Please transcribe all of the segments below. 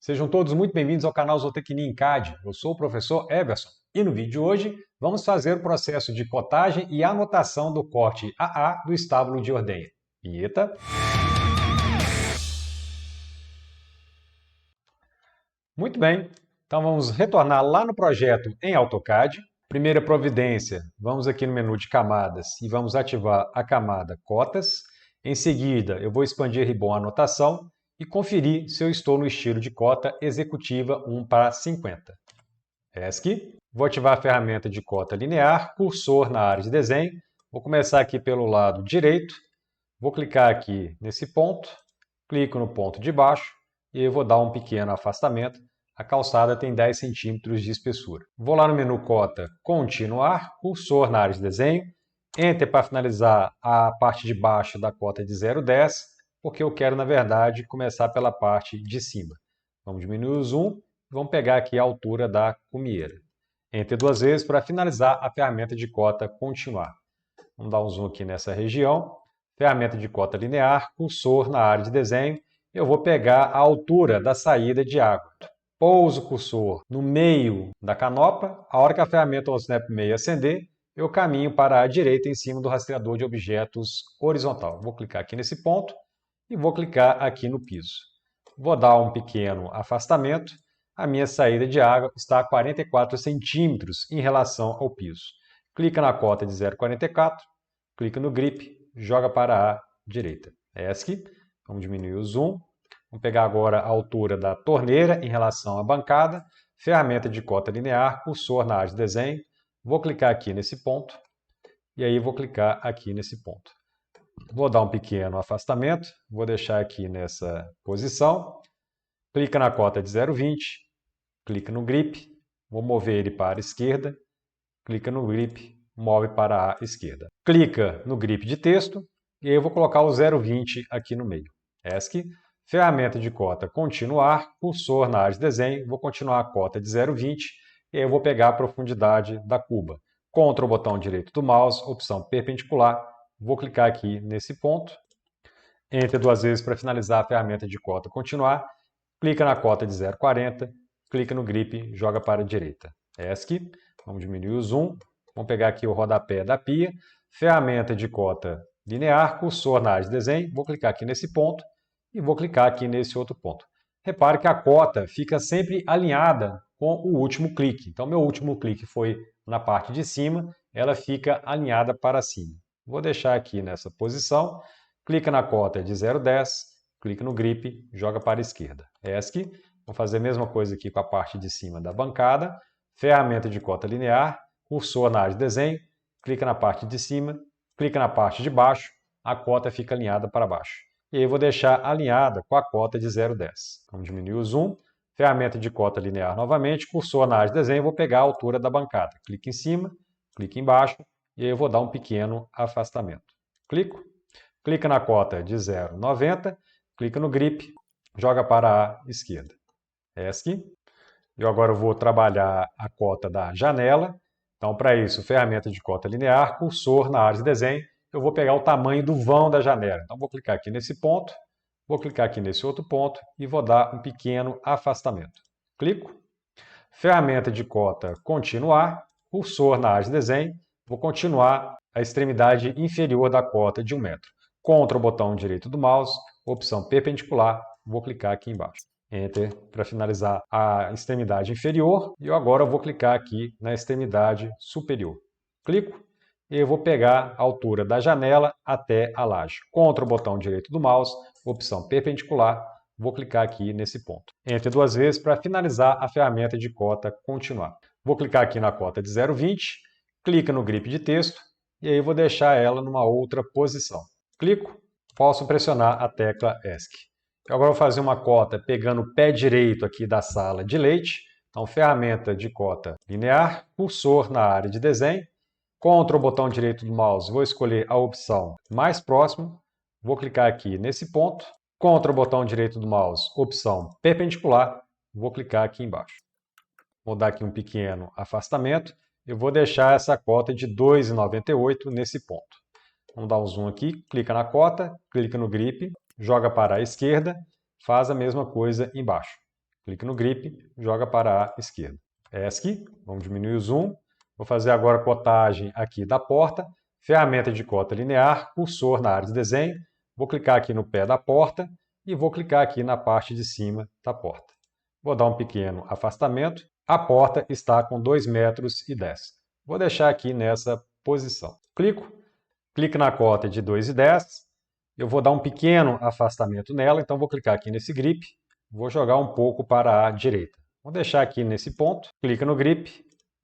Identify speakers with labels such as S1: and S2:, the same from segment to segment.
S1: Sejam todos muito bem-vindos ao canal Zootecnia em CAD. Eu sou o professor Everson e no vídeo de hoje vamos fazer o processo de cotagem e anotação do corte AA do estábulo de ordenha. Vinheta. Muito bem, então vamos retornar lá no projeto em AutoCAD. Primeira providência, vamos aqui no menu de camadas e vamos ativar a camada cotas. Em seguida, eu vou expandir ribbon anotação e conferir se eu estou no estilo de cota executiva 1:50. ESC. Vou ativar a ferramenta de cota linear, cursor na área de desenho. Vou começar aqui pelo lado direito. Vou clicar aqui nesse ponto, clico no ponto de baixo e eu vou dar um pequeno afastamento. A calçada tem 10 centímetros de espessura. Vou lá no menu cota, continuar, cursor na área de desenho, Enter para finalizar a parte de baixo da cota de 0,10, porque eu quero, na verdade, começar pela parte de cima. Vamos diminuir o zoom e vamos pegar aqui a altura da cumieira. Enter duas vezes para finalizar a ferramenta de cota continuar. Vamos dar um zoom aqui nessa região. Ferramenta de cota linear, cursor na área de desenho. Eu vou pegar a altura da saída de água. Pouso o cursor no meio da canopa. A hora que a ferramenta ou o snap meio acender, eu caminho para a direita em cima do rastreador de objetos horizontal. Vou clicar aqui nesse ponto e vou clicar aqui no piso. Vou dar um pequeno afastamento. A minha saída de água está a 44 centímetros em relação ao piso. Clica na cota de 0,44, clica no grip, joga para a direita. ESC, vamos diminuir o zoom. Vamos pegar agora a altura da torneira em relação à bancada. Ferramenta de cota linear, cursor na área de desenho. Vou clicar aqui nesse ponto e aí vou clicar aqui nesse ponto. Vou dar um pequeno afastamento, vou deixar aqui nessa posição. Clica na cota de 0,20, clica no grip, vou mover ele para a esquerda, clica no grip, move para a esquerda. Clica no grip de texto e aí eu vou colocar o 0,20 aqui no meio. ESC, ferramenta de cota continuar, cursor na área de desenho, vou continuar a cota de 0,20 e aí eu vou pegar a profundidade da cuba. Ctrl botão direito do mouse, opção perpendicular, vou clicar aqui nesse ponto. Enter duas vezes para finalizar a ferramenta de cota continuar. Clica na cota de 0,40, clica no grip, joga para a direita. ESC, vamos diminuir o zoom, vamos pegar aqui o rodapé da pia, ferramenta de cota linear, cursor na área de desenho, vou clicar aqui nesse ponto e vou clicar aqui nesse outro ponto. Repare que a cota fica sempre alinhada com o último clique. Então, meu último clique foi na parte de cima, ela fica alinhada para cima. Vou deixar aqui nessa posição, clica na cota de 0,10, clica no grip, joga para a esquerda. ESC, vou fazer a mesma coisa aqui com a parte de cima da bancada, ferramenta de cota linear, cursor na área de desenho, clica na parte de cima, clica na parte de baixo, a cota fica alinhada para baixo. E aí eu vou deixar alinhada com a cota de 0,10. Vamos diminuir o zoom, ferramenta de cota linear novamente, cursor na área de desenho, vou pegar a altura da bancada. Clique em cima, clique embaixo, e aí eu vou dar um pequeno afastamento. Clica na cota de 0,90, clica no grip, joga para a esquerda. ESC. Eu agora vou trabalhar a cota da janela. Então, para isso, ferramenta de cota linear, cursor na área de desenho, eu vou pegar o tamanho do vão da janela. Então, vou clicar aqui nesse ponto, vou clicar aqui nesse outro ponto e vou dar um pequeno afastamento. Clico. Ferramenta de cota continuar, cursor na área de desenho, vou continuar a extremidade inferior da cota de 1 metro. Ctrl botão direito do mouse, opção perpendicular, vou clicar aqui embaixo. Enter para finalizar a extremidade inferior e eu agora vou clicar aqui na extremidade superior. Clico e eu vou pegar a altura da janela até a laje. Ctrl botão direito do mouse, opção perpendicular, vou clicar aqui nesse ponto. Enter duas vezes para finalizar a ferramenta de cota continuar. Vou clicar aqui na cota de 0,20, clica no grip de texto e aí eu vou deixar ela numa outra posição. Clico, posso pressionar a tecla ESC. Eu agora vou fazer uma cota pegando o pé direito aqui da sala de leite. Então, ferramenta de cota linear, cursor na área de desenho, Ctrl botão direito do mouse, vou escolher a opção mais próximo, vou clicar aqui nesse ponto, Ctrl botão direito do mouse, opção perpendicular, vou clicar aqui embaixo. Vou dar aqui um pequeno afastamento, eu vou deixar essa cota de 2,98 nesse ponto. Vamos dar um zoom aqui, clica na cota, clica no grip, joga para a esquerda, faz a mesma coisa embaixo. clique no grip, joga para a esquerda. ESC, vamos diminuir o zoom. Vou fazer agora a cotagem aqui da porta, ferramenta de cota linear, cursor na área de desenho. Vou clicar aqui no pé da porta e vou clicar aqui na parte de cima da porta. Vou dar um pequeno afastamento. A porta está com 2,10 metros. Vou deixar aqui nessa posição. Clico na cota de 2,10. Eu vou dar um pequeno afastamento nela, então vou clicar aqui nesse grip. Vou jogar um pouco para a direita. Vou deixar aqui nesse ponto. Clica no grip,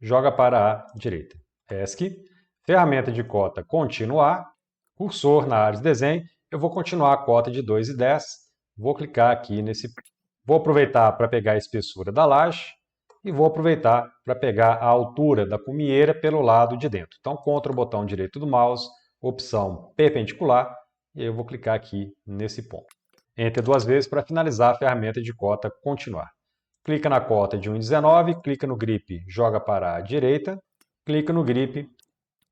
S1: joga para a direita. ESC, ferramenta de cota continuar, cursor na área de desenho. Eu vou continuar a cota de 2,10. Vou clicar aqui nesse. Vou aproveitar para pegar a espessura da laje e vou aproveitar para pegar a altura da cumieira pelo lado de dentro. Então, contra o botão direito do mouse, opção perpendicular, e eu vou clicar aqui nesse ponto. Enter 2 vezes para finalizar a ferramenta de cota continuar. Clica na cota de 1,19, clica no grip, joga para a direita, clica no grip,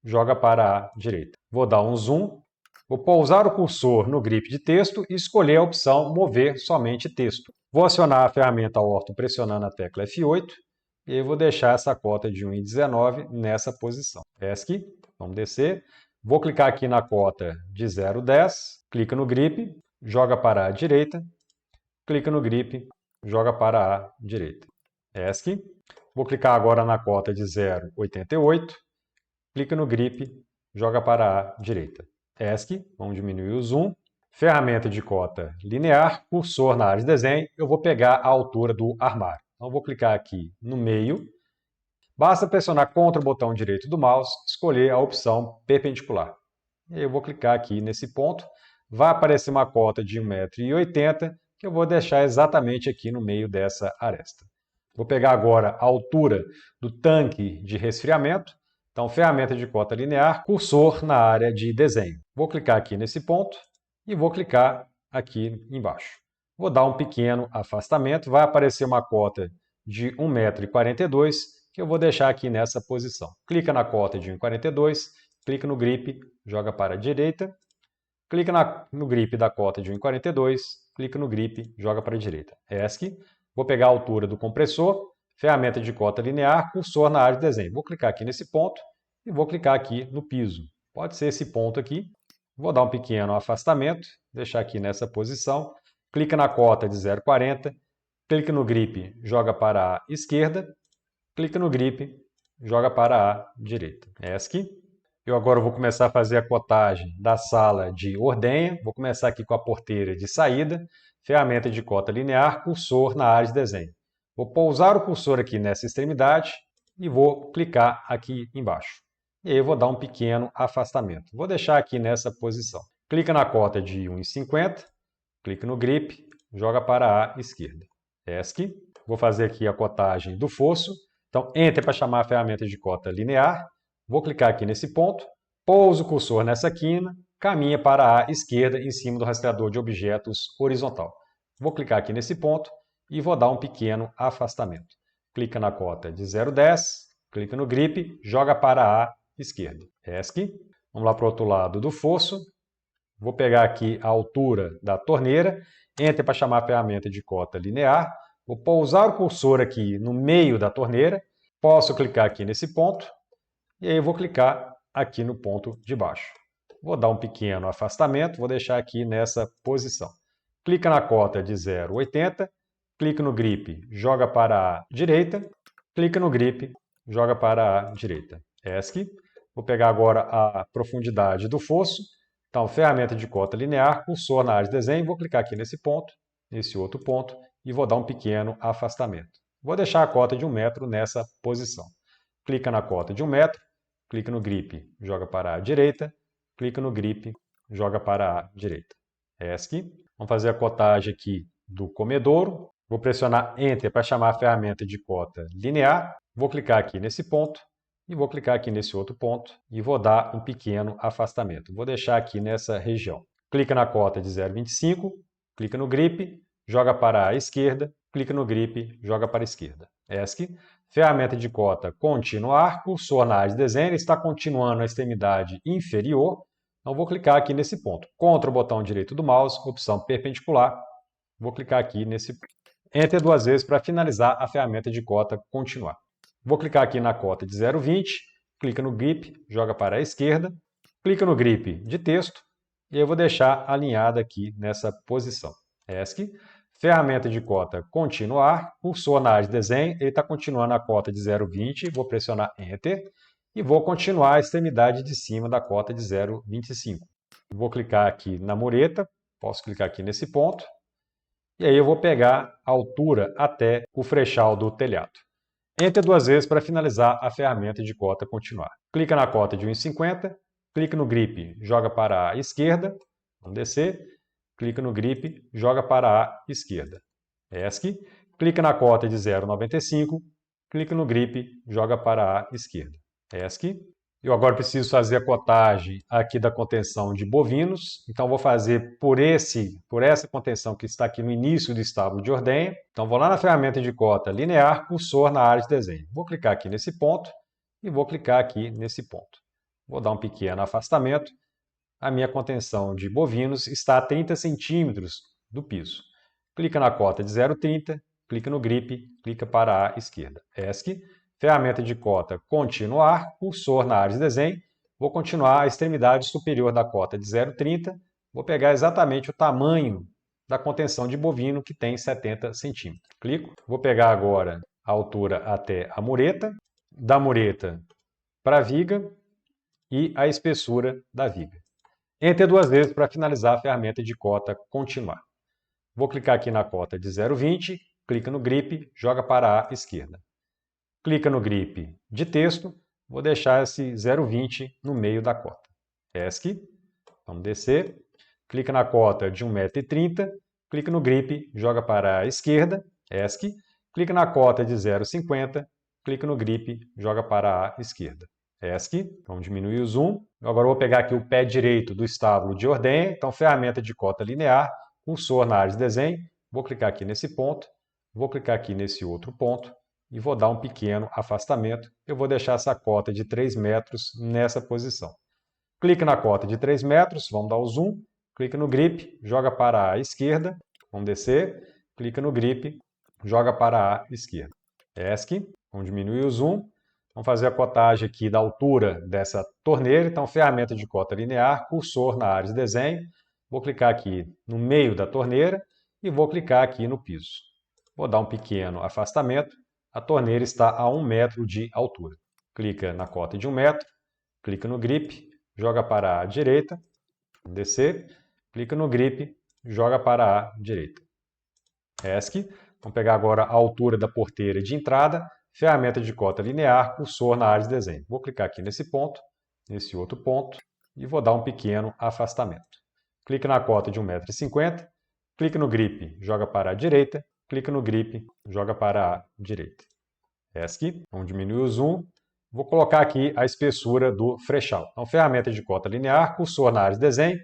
S1: joga para a direita. Vou dar um zoom, vou pousar o cursor no grip de texto e escolher a opção mover somente texto. Vou acionar a ferramenta orto pressionando a tecla F8 e eu vou deixar essa cota de 1,19 nessa posição. ESC, vamos descer. Vou clicar aqui na cota de 0,10, clica no grip, joga para a direita, clica no grip, joga para a direita. ESC. Vou clicar agora na cota de 0,88, clica no grip, joga para a direita. ESC, vamos diminuir o zoom. Ferramenta de cota linear, cursor na área de desenho, eu vou pegar a altura do armário. Então, vou clicar aqui no meio. Basta pressionar Ctrl botão direito do mouse, escolher a opção perpendicular. E eu vou clicar aqui nesse ponto. Vai aparecer uma cota de 1,80 m, que eu vou deixar exatamente aqui no meio dessa aresta. Vou pegar agora a altura do tanque de resfriamento. Então, ferramenta de cota linear, cursor na área de desenho. Vou clicar aqui nesse ponto e vou clicar aqui embaixo. Vou dar um pequeno afastamento, vai aparecer uma cota de 1,42 m, que eu vou deixar aqui nessa posição. Clica na cota de 1,42 m, clica no grip, joga para a direita, clica no grip da cota de 1,42 m, clica no grip, joga para a direita. ESC, vou pegar a altura do compressor, ferramenta de cota linear, cursor na área de desenho. Vou clicar aqui nesse ponto e vou clicar aqui no piso. Pode ser esse ponto aqui. Vou dar um pequeno afastamento, deixar aqui nessa posição. Clica na cota de 0,40, clica no grip, joga para a esquerda, clica no grip, joga para a direita. ESC. Eu agora vou começar a fazer a cotagem da sala de ordenha. Vou começar aqui com a porteira de saída, ferramenta de cota linear, cursor na área de desenho. Vou pousar o cursor aqui nessa extremidade e vou clicar aqui embaixo. E aí eu vou dar um pequeno afastamento. Vou deixar aqui nessa posição. Clica na cota de 1,50, clica no grip, joga para a esquerda. ESC. Vou fazer aqui a cotagem do fosso. Então, Enter para chamar a ferramenta de cota linear. Vou clicar aqui nesse ponto, pouso o cursor nessa quina, caminha para a esquerda em cima do rastreador de objetos horizontal. Vou clicar aqui nesse ponto e vou dar um pequeno afastamento. Clica na cota de 0,10, clica no grip, joga para a esquerda. ESC. Vamos lá para o outro lado do fosso. Vou pegar aqui a altura da torneira, Enter para chamar a ferramenta de cota linear. Vou pousar o cursor aqui no meio da torneira. Posso clicar aqui nesse ponto. E aí eu vou clicar aqui no ponto de baixo. Vou dar um pequeno afastamento, vou deixar aqui nessa posição. Clica na cota de 0,80, clica no grip, joga para a direita, clica no grip, joga para a direita. ESC. Vou pegar agora a profundidade do fosso. Então, ferramenta de cota linear, cursor na área de desenho, vou clicar aqui nesse ponto, nesse outro ponto, e vou dar um pequeno afastamento. Vou deixar a cota de 1 metro nessa posição. Clica na cota de 1 metro, clica no grip, joga para a direita, clica no grip, joga para a direita. ESC. Vamos fazer a cotagem aqui do comedouro. Vou pressionar Enter para chamar a ferramenta de cota linear. Vou clicar aqui nesse ponto e vou clicar aqui nesse outro ponto e vou dar um pequeno afastamento. Vou deixar aqui nessa região. Clica na cota de 0,25, clica no grip, joga para a esquerda, clica no grip, joga para a esquerda. ESC. Ferramenta de cota continuar, cursor na área de desenho, está continuando a extremidade inferior. Então, vou clicar aqui nesse ponto. Ctrl botão direito do mouse, opção perpendicular. Vou clicar aqui nesse ponto. Enter duas vezes para finalizar a ferramenta de cota continuar. Vou clicar aqui na cota de 0,20, clica no grip, joga para a esquerda, clica no grip de texto e eu vou deixar alinhada aqui nessa posição. ESC, ferramenta de cota continuar, cursor na área de desenho, ele está continuando a cota de 0,20, vou pressionar Enter e vou continuar a extremidade de cima da cota de 0,25. Vou clicar aqui na mureta, posso clicar aqui nesse ponto, e aí eu vou pegar a altura até o frechal do telhado. Enter duas vezes para finalizar a ferramenta de cota continuar. Clica na cota de 1,50, clica no grip, joga para a esquerda, vamos descer, clica no grip, joga para a esquerda. ESC, clica na cota de 0,95, clica no grip, joga para a esquerda. ESC. Eu agora preciso fazer a cotagem aqui da contenção de bovinos, então vou fazer por essa contenção que está aqui no início do estábulo de ordenha. Então vou lá na ferramenta de cota linear, cursor na área de desenho. Vou clicar aqui nesse ponto e vou clicar aqui nesse ponto. Vou dar um pequeno afastamento. A minha contenção de bovinos está a 30 centímetros do piso. Clica na cota de 0,30, clica no grip, clica para a esquerda. ESC. Ferramenta de cota continuar, cursor na área de desenho, vou continuar a extremidade superior da cota de 0,30, vou pegar exatamente o tamanho da contenção de bovino que tem 70 centímetros. Clico, vou pegar agora a altura até a mureta, da mureta para a viga e a espessura da viga. Enter duas vezes para finalizar a ferramenta de cota continuar. Vou clicar aqui na cota de 0,20, clica no grip, joga para a esquerda. Clica no grip de texto, vou deixar esse 0,20 no meio da cota. ESC, vamos descer, clica na cota de 1,30 m, clica no grip, joga para a esquerda, ESC, clica na cota de 0,50, clica no grip, joga para a esquerda. ESC, vamos diminuir o zoom. Agora eu vou pegar aqui o pé direito do estábulo de ordenha, então ferramenta de cota linear, cursor na área de desenho, vou clicar aqui nesse ponto, vou clicar aqui nesse outro ponto, e vou dar um pequeno afastamento. Eu vou deixar essa cota de 3 metros nessa posição. Clica na cota de 3 metros, vamos dar o zoom, clica no grip, joga para a esquerda, vamos descer, clica no grip, joga para a esquerda. ESC, vamos diminuir o zoom, vamos fazer a cotagem aqui da altura dessa torneira, então ferramenta de cota linear, cursor na área de desenho, vou clicar aqui no meio da torneira e vou clicar aqui no piso. Vou dar um pequeno afastamento. A torneira está a 1 metro de altura. Clica na cota de 1 metro, clica no grip, joga para a direita, descer, clica no grip, joga para a direita. ESC, vamos pegar agora a altura da porteira de entrada, ferramenta de cota linear, cursor na área de desenho. Vou clicar aqui nesse ponto, nesse outro ponto, e vou dar um pequeno afastamento. Clica na cota de 1,50 m, clica no grip, joga para a direita, clica no grip, joga para a direita. ESC, vamos diminuir o zoom. Vou colocar aqui a espessura do frechal. Então, ferramenta de cota linear, cursor na área de desenho,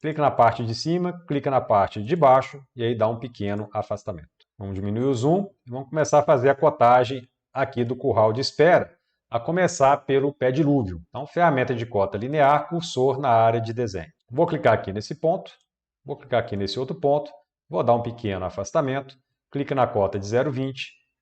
S1: clica na parte de cima, clica na parte de baixo e aí dá um pequeno afastamento. Vamos diminuir o zoom e vamos começar a fazer a cotagem aqui do curral de espera, a começar pelo pé dilúvio. Então, ferramenta de cota linear, cursor na área de desenho. Vou clicar aqui nesse ponto, vou clicar aqui nesse outro ponto, vou dar um pequeno afastamento, clica na cota de 0,20,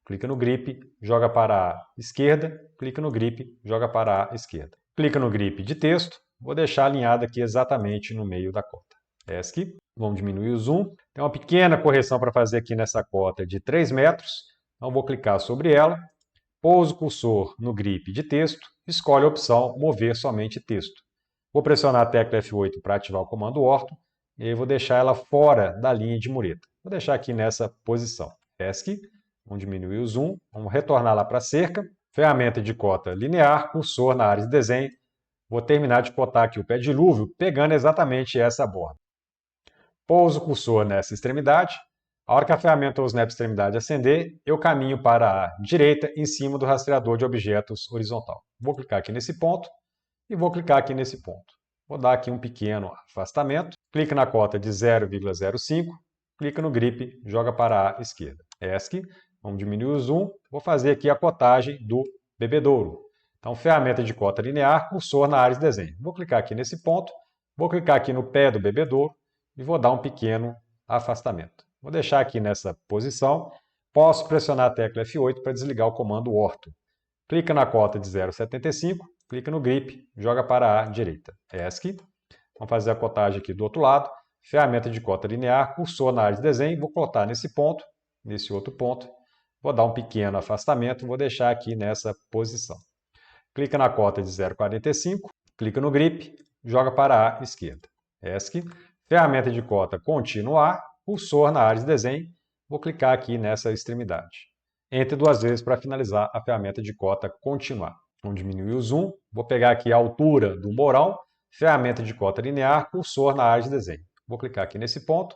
S1: clica no grip, joga para a esquerda, clica no grip, joga para a esquerda. Clica no grip de texto, vou deixar alinhado aqui exatamente no meio da cota. ESC, vamos diminuir o zoom. Tem uma pequena correção para fazer aqui nessa cota de 3 metros, então vou clicar sobre ela, pouso o cursor no grip de texto, escolhe a opção mover somente texto. Vou pressionar a tecla F8 para ativar o comando orto, e aí vou deixar ela fora da linha de mureta. Vou deixar aqui nessa posição. ESC, vamos diminuir o zoom, vamos retornar lá para a cerca, ferramenta de cota linear, cursor na área de desenho, vou terminar de cotar aqui o pé dilúvio, pegando exatamente essa borda. Pouso o cursor nessa extremidade, a hora que a ferramenta ou snap extremidade acender, eu caminho para a direita em cima do rastreador de objetos horizontal. Vou clicar aqui nesse ponto e vou clicar aqui nesse ponto. Vou dar aqui um pequeno afastamento, clica na cota de 0,05, clica no grip, joga para a esquerda. ESC, vamos diminuir o zoom, vou fazer aqui a cotagem do bebedouro. Então, ferramenta de cota linear, cursor na área de desenho. Vou clicar aqui nesse ponto, vou clicar aqui no pé do bebedouro e vou dar um pequeno afastamento. Vou deixar aqui nessa posição. posso pressionar a tecla F8 para desligar o comando orto. Clica na cota de 0,75, clica no grip, joga para a direita. ESC. Vamos fazer a cotagem aqui do outro lado. Ferramenta de cota linear, cursor na área de desenho, vou cotar nesse ponto, nesse outro ponto. Vou dar um pequeno afastamento, vou deixar aqui nessa posição. Clica na cota de 0,45, clica no grip, joga para a esquerda. ESC. Ferramenta de cota continuar, cursor na área de desenho, vou clicar aqui nessa extremidade. Entre duas vezes para finalizar a ferramenta de cota continuar. Vamos diminuir o zoom, vou pegar aqui a altura do morão, ferramenta de cota linear, cursor na área de desenho. Vou clicar aqui nesse ponto,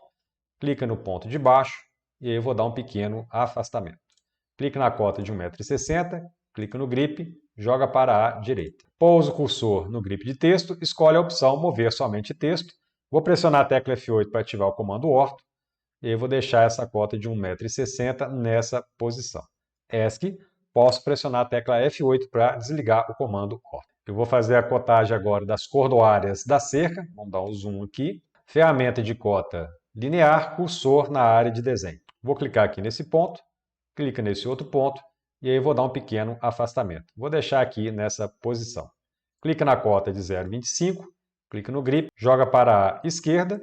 S1: clica no ponto de baixo e aí eu vou dar um pequeno afastamento. Clica na cota de 1,60 m, clica no grip, joga para a direita. Pousa o cursor no grip de texto, escolhe a opção mover somente texto. Vou pressionar a tecla F8 para ativar o comando orto e aí eu vou deixar essa cota de 1,60 m nessa posição. ESC, posso pressionar a tecla F8 para desligar o comando orto. Eu vou fazer a cotagem agora das cordoárias da cerca, vamos dar um zoom aqui. Ferramenta de cota linear, cursor na área de desenho. Vou clicar aqui nesse ponto, clica nesse outro ponto e aí eu vou dar um pequeno afastamento. Vou deixar aqui nessa posição. Clica na cota de 0,25, clica no grip, joga para a esquerda,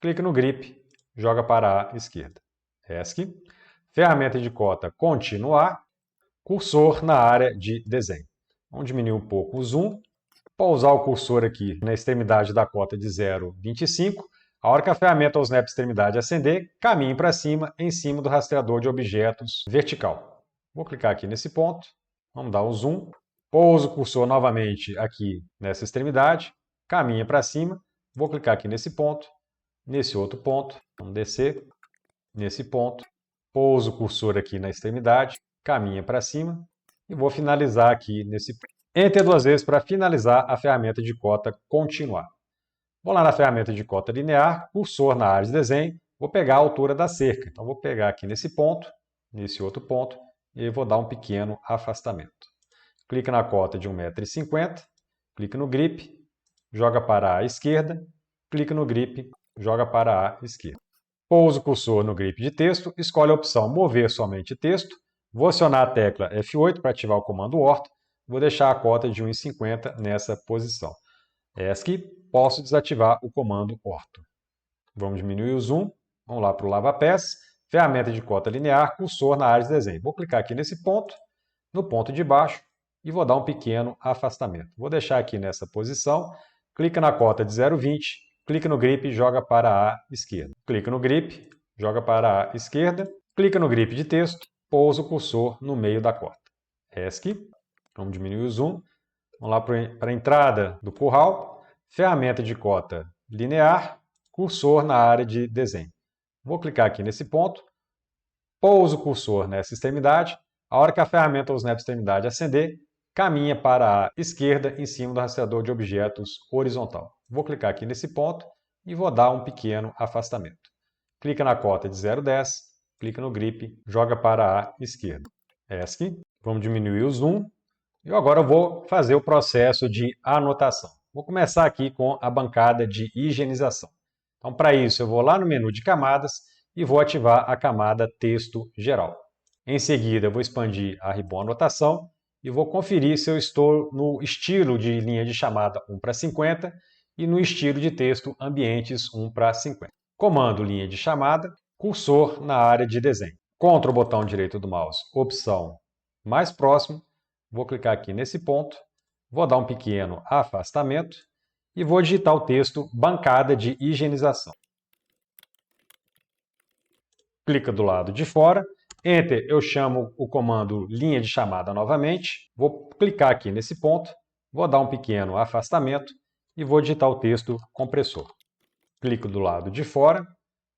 S1: clica no grip, joga para a esquerda. ESC. Ferramenta de cota continuar, cursor na área de desenho. Vamos diminuir um pouco o zoom. Pousar o cursor aqui na extremidade da cota de 0,25. A hora que a ferramenta ou snap extremidade acender, caminhe para cima, em cima do rastreador de objetos vertical. Vou clicar aqui nesse ponto, vamos dar um zoom. Pouso o cursor novamente aqui nessa extremidade, caminha para cima. Vou clicar aqui nesse ponto, nesse outro ponto, vamos descer, nesse ponto. Pouso o cursor aqui na extremidade, caminha para cima e vou finalizar aqui nesse ponto. Enter duas vezes para finalizar a ferramenta de cota continuar. Vou lá na ferramenta de cota linear, cursor na área de desenho, vou pegar a altura da cerca. Então, vou pegar aqui nesse ponto, nesse outro ponto, e vou dar um pequeno afastamento. Clica na cota de 1,50 m, clica no grip, joga para a esquerda, clica no grip, joga para a esquerda. Pouso o cursor no grip de texto, escolhe a opção mover somente texto, vou acionar a tecla F8 para ativar o comando orto, vou deixar a cota de 1,50 m nessa posição. ESC, posso desativar o comando orto. Vamos diminuir o zoom, vamos lá para o lava-pés, ferramenta de cota linear, cursor na área de desenho. Vou clicar aqui nesse ponto, no ponto de baixo, e vou dar um pequeno afastamento. Vou deixar aqui nessa posição, clica na cota de 0,20, clica no grip e joga para a esquerda. Clica no grip, joga para a esquerda, clica no grip de texto, pousa o cursor no meio da cota. ESC, vamos diminuir o zoom, vamos lá para a entrada do curral, ferramenta de cota linear, cursor na área de desenho. Vou clicar aqui nesse ponto, pouso o cursor nessa extremidade, a hora que a ferramenta ou snap extremidade acender, caminha para a esquerda em cima do rastreador de objetos horizontal. Vou clicar aqui nesse ponto e vou dar um pequeno afastamento. Clica na cota de 0,10, clica no grip, joga para a esquerda. ESC, vamos diminuir o zoom. E agora eu vou fazer o processo de anotação. Vou começar aqui com a bancada de higienização. Então, para isso, eu vou lá no menu de camadas e vou ativar a camada texto geral. Em seguida, eu vou expandir a ribbon anotação e vou conferir se eu estou no estilo de linha de chamada 1:50 e no estilo de texto ambientes 1:50. Comando linha de chamada, cursor na área de desenho. Ctrl botão direito do mouse, opção mais próximo. Vou clicar aqui nesse ponto, vou dar um pequeno afastamento e vou digitar o texto bancada de higienização. Clica do lado de fora, Enter, eu chamo o comando linha de chamada novamente, vou clicar aqui nesse ponto, vou dar um pequeno afastamento e vou digitar o texto compressor. Clico do lado de fora,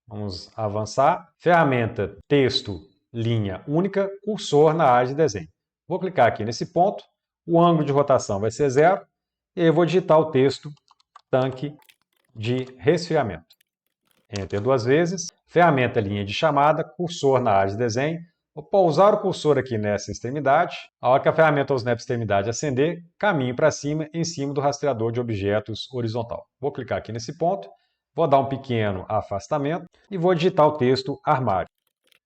S1: vamos avançar, ferramenta texto linha única, cursor na área de desenho. Vou clicar aqui nesse ponto, o ângulo de rotação vai ser 0, e eu vou digitar o texto tanque de resfriamento. Enter duas vezes, ferramenta linha de chamada, cursor na área de desenho. Vou pousar o cursor aqui nessa extremidade. A hora que a ferramenta ou snap extremidade acender, caminho para cima, em cima do rastreador de objetos horizontal. Vou clicar aqui nesse ponto, vou dar um pequeno afastamento e vou digitar o texto armário.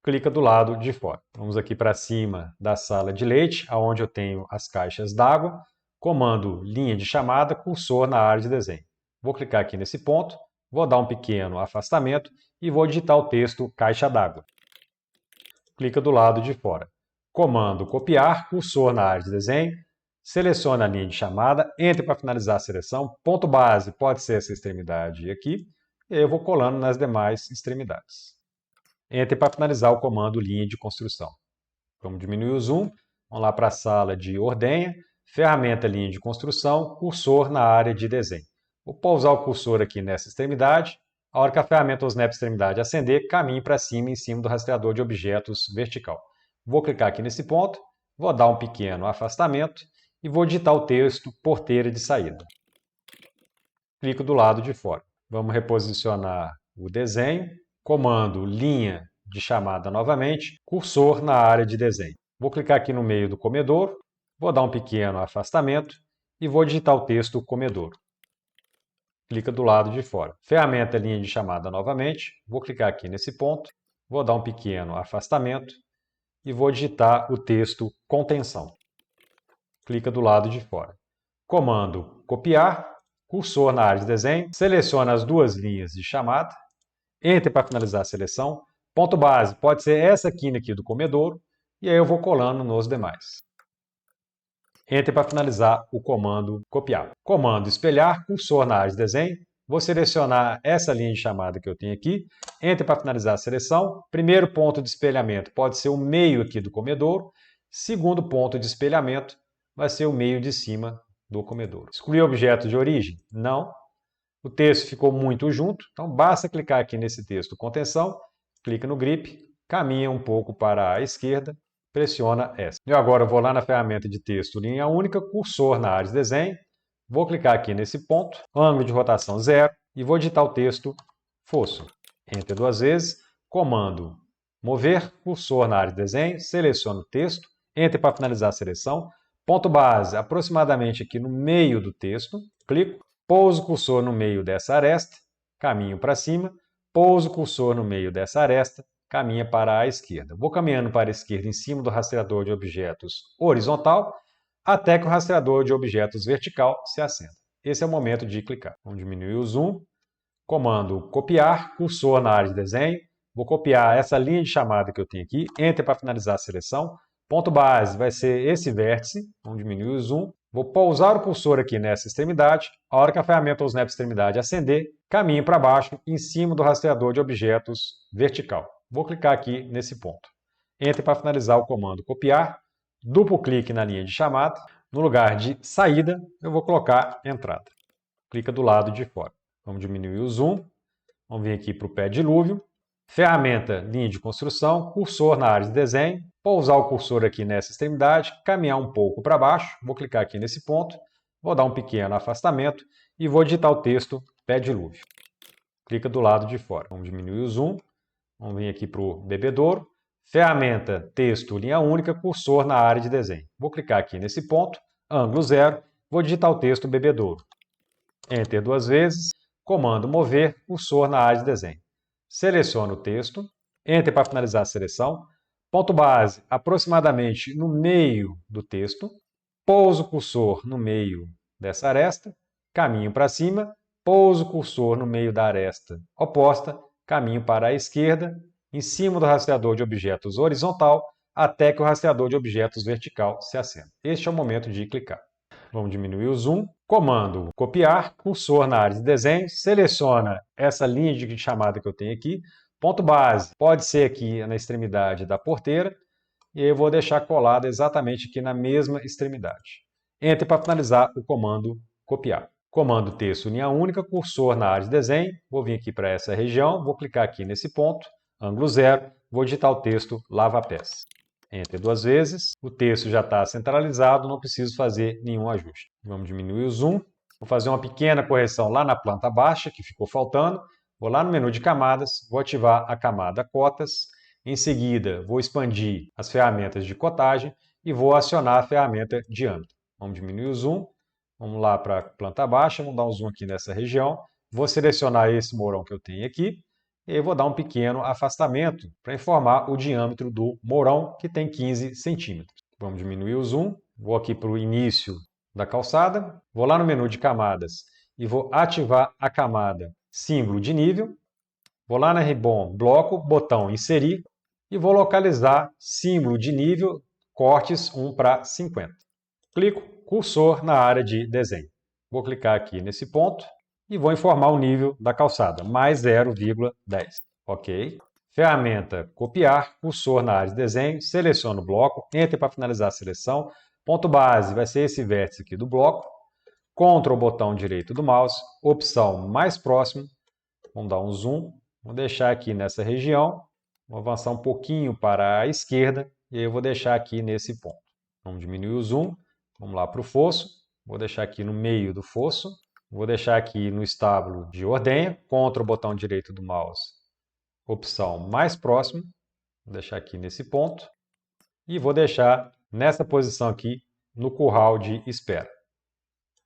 S1: clica do lado de fora. Vamos aqui para cima da sala de leite, onde eu tenho as caixas d'água, comando linha de chamada, cursor na área de desenho. Vou clicar aqui nesse ponto, vou dar um pequeno afastamento e vou digitar o texto caixa d'água. Clica do lado de fora. Comando copiar, cursor na área de desenho, seleciona a linha de chamada, entre para finalizar a seleção, ponto base pode ser essa extremidade aqui, e aí eu vou colando nas demais extremidades. Entre para finalizar o comando linha de construção. Vamos diminuir o zoom, vamos lá para a sala de ordenha, ferramenta linha de construção, cursor na área de desenho. Vou pousar o cursor aqui nessa extremidade, a hora que a ferramenta ou snap extremidade acender, caminhe para cima em cima do rastreador de objetos vertical. Vou clicar aqui nesse ponto, vou dar um pequeno afastamento e vou digitar o texto porteira de saída. Clico do lado de fora. Vamos reposicionar o desenho, comando linha de chamada novamente, cursor na área de desenho. Vou clicar aqui no meio do comedouro, vou dar um pequeno afastamento e vou digitar o texto comedouro. Clica do lado de fora. Ferramenta linha de chamada novamente, vou clicar aqui nesse ponto, vou dar um pequeno afastamento e vou digitar o texto contenção. Clica do lado de fora. Comando copiar, cursor na área de desenho, seleciona as duas linhas de chamada, entre para finalizar a seleção, ponto base pode ser essa quina aqui do comedouro, e aí eu vou colando nos demais. Entre para finalizar o comando copiar. Comando espelhar, cursor na área de desenho, vou selecionar essa linha de chamada que eu tenho aqui, entre para finalizar a seleção, primeiro ponto de espelhamento pode ser o meio aqui do comedouro, segundo ponto de espelhamento vai ser o meio de cima do comedouro. Excluir objeto de origem? Não. O texto ficou muito junto, então basta clicar aqui nesse texto contenção, clica no grip, caminha um pouco para a esquerda, pressiona S. E agora eu vou lá na ferramenta de texto linha única, cursor na área de desenho, vou clicar aqui nesse ponto, ângulo de rotação 0 e vou digitar o texto fosso. Enter duas vezes, comando mover, cursor na área de desenho, seleciono o texto, Enter para finalizar a seleção, ponto base aproximadamente aqui no meio do texto, clico, pouso o cursor no meio dessa aresta, caminho para cima, pouso o cursor no meio dessa aresta, caminha para a esquerda. Vou caminhando para a esquerda em cima do rastreador de objetos horizontal, até que o rastreador de objetos vertical se acenda. Esse é o momento de clicar. Vamos diminuir o zoom, comando copiar, cursor na área de desenho, vou copiar essa linha de chamada que eu tenho aqui, Enter para finalizar a seleção, ponto base vai ser esse vértice, vamos diminuir o zoom, vou pousar o cursor aqui nessa extremidade, a hora que a ferramenta ou snap extremidade acender, caminho para baixo em cima do rastreador de objetos vertical. Vou clicar aqui nesse ponto. Enter para finalizar o comando copiar, duplo clique na linha de chamada, no lugar de saída eu vou colocar entrada. Clica do lado de fora. Vamos diminuir o zoom, vamos vir aqui para o pé dilúvio, ferramenta linha de construção, cursor na área de desenho, pousar o cursor aqui nessa extremidade, caminhar um pouco para baixo, vou clicar aqui nesse ponto, vou dar um pequeno afastamento e vou digitar o texto pé dilúvio. Clica do lado de fora. Vamos diminuir o zoom, vamos vir aqui para o bebedouro, ferramenta texto linha única, cursor na área de desenho. Vou clicar aqui nesse ponto, ângulo 0, vou digitar o texto bebedouro. Enter duas vezes, comando mover, cursor na área de desenho. Seleciono o texto, Enter para finalizar a seleção, ponto base aproximadamente no meio do texto, pouso o cursor no meio dessa aresta, caminho para cima, pouso o cursor no meio da aresta oposta, caminho para a esquerda, em cima do rastreador de objetos horizontal, até que o rastreador de objetos vertical se acenda. Este é o momento de clicar. Vamos diminuir o zoom, comando copiar, cursor na área de desenho, seleciona essa linha de chamada que eu tenho aqui, ponto base pode ser aqui na extremidade da porteira, e aí eu vou deixar colado exatamente aqui na mesma extremidade. Enter para finalizar o comando copiar. Comando texto linha única, cursor na área de desenho, vou vir aqui para essa região, vou clicar aqui nesse ponto, ângulo 0, vou digitar o texto lava-pés. Enter duas vezes, o texto já está centralizado, não preciso fazer nenhum ajuste. Vamos diminuir o zoom, vou fazer uma pequena correção lá na planta baixa, que ficou faltando, vou lá no menu de camadas, vou ativar a camada cotas, em seguida vou expandir as ferramentas de cotagem e vou acionar a ferramenta diâmetro. Vamos diminuir o zoom, vamos lá para a planta baixa, vamos dar um zoom aqui nessa região, vou selecionar esse mourão que eu tenho aqui, E eu vou dar um pequeno afastamento para informar o diâmetro do mourão, que tem 15 centímetros. Vamos diminuir o zoom. Vou aqui para o início da calçada. Vou lá no menu de camadas e vou ativar a camada símbolo de nível. Vou lá na Ribbon, bloco, botão inserir e vou localizar símbolo de nível, cortes 1:50. Clico cursor na área de desenho. Vou clicar aqui nesse ponto e vou informar o nível da calçada, mais 0,10. Ok. Ferramenta copiar, cursor na área de desenho, seleciono o bloco, Enter para finalizar a seleção. Ponto base vai ser esse vértice aqui do bloco. Ctrl botão direito do mouse, opção mais próximo. Vamos dar um zoom. Vou deixar aqui nessa região. Vou avançar um pouquinho para a esquerda e aí eu vou deixar aqui nesse ponto. Vamos diminuir o zoom. Vamos lá para o fosso. Vou deixar aqui no meio do fosso. Vou deixar aqui no estábulo de ordenha. Ctrl botão direito do mouse. Opção mais próximo. Vou deixar aqui nesse ponto. E vou deixar nessa posição aqui no curral de espera.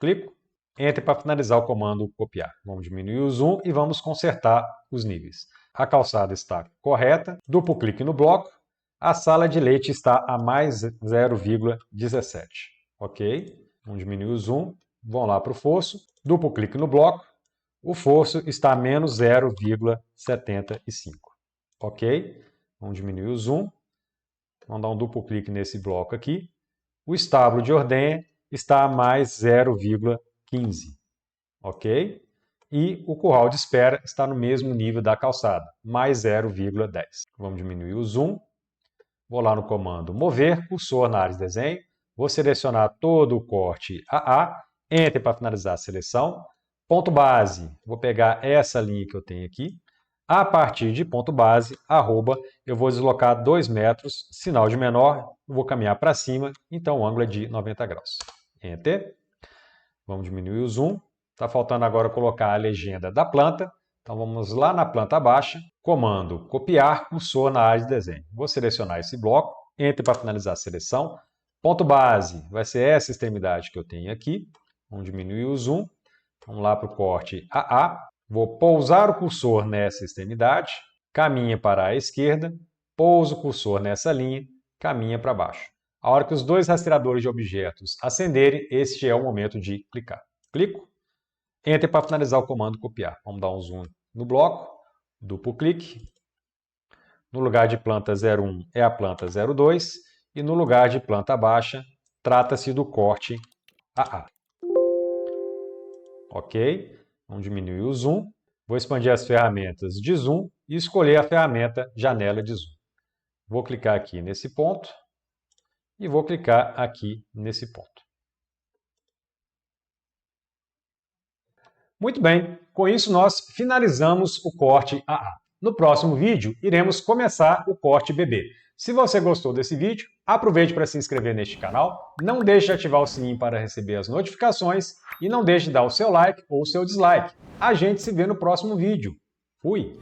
S1: Clico. Enter para finalizar o comando copiar. Vamos diminuir o zoom e vamos consertar os níveis. A calçada está correta. Duplo clique no bloco. A sala de leite está a mais 0,17. Ok? Vamos diminuir o zoom. Vamos lá para o fosso. Duplo clique no bloco. O fosso está a menos 0,75. Ok? Vamos diminuir o zoom. Vamos dar um duplo clique nesse bloco aqui. O estábulo de ordenha está a mais 0,15. Ok? E o curral de espera está no mesmo nível da calçada, mais 0,10. Vamos diminuir o zoom. Vou lá no comando mover, cursor na área de desenho. Vou selecionar todo o corte AA. Enter para finalizar a seleção. Ponto base, vou pegar essa linha que eu tenho aqui. A partir de ponto base, arroba, eu vou deslocar 2 metros, sinal de menor, vou caminhar para cima, então o ângulo é de 90 graus. Enter. Vamos diminuir o zoom. Está faltando agora colocar a legenda da planta. Então vamos lá na planta baixa, comando copiar, cursor na área de desenho. Vou selecionar esse bloco, Enter para finalizar a seleção. Ponto base, vai ser essa extremidade que eu tenho aqui. Vamos diminuir o zoom. Vamos lá para o corte AA. Vou pousar o cursor nessa extremidade, caminha para a esquerda, pouso o cursor nessa linha, caminha para baixo. A hora que os dois rastreadores de objetos acenderem, este é o momento de clicar. Clico. Enter para finalizar o comando copiar. Vamos dar um zoom no bloco, duplo clique. No lugar de planta 01 é a planta 02 e no lugar de planta baixa trata-se do corte AA. Ok? Vamos diminuir o zoom. Vou expandir as ferramentas de zoom e escolher a ferramenta janela de zoom. Vou clicar aqui nesse ponto e vou clicar aqui nesse ponto. Muito bem, com isso nós finalizamos o corte AA. No próximo vídeo, iremos começar o corte BB. Se você gostou desse vídeo, aproveite para se inscrever neste canal, não deixe de ativar o sininho para receber as notificações e não deixe de dar o seu like ou o seu dislike. A gente se vê no próximo vídeo. Fui!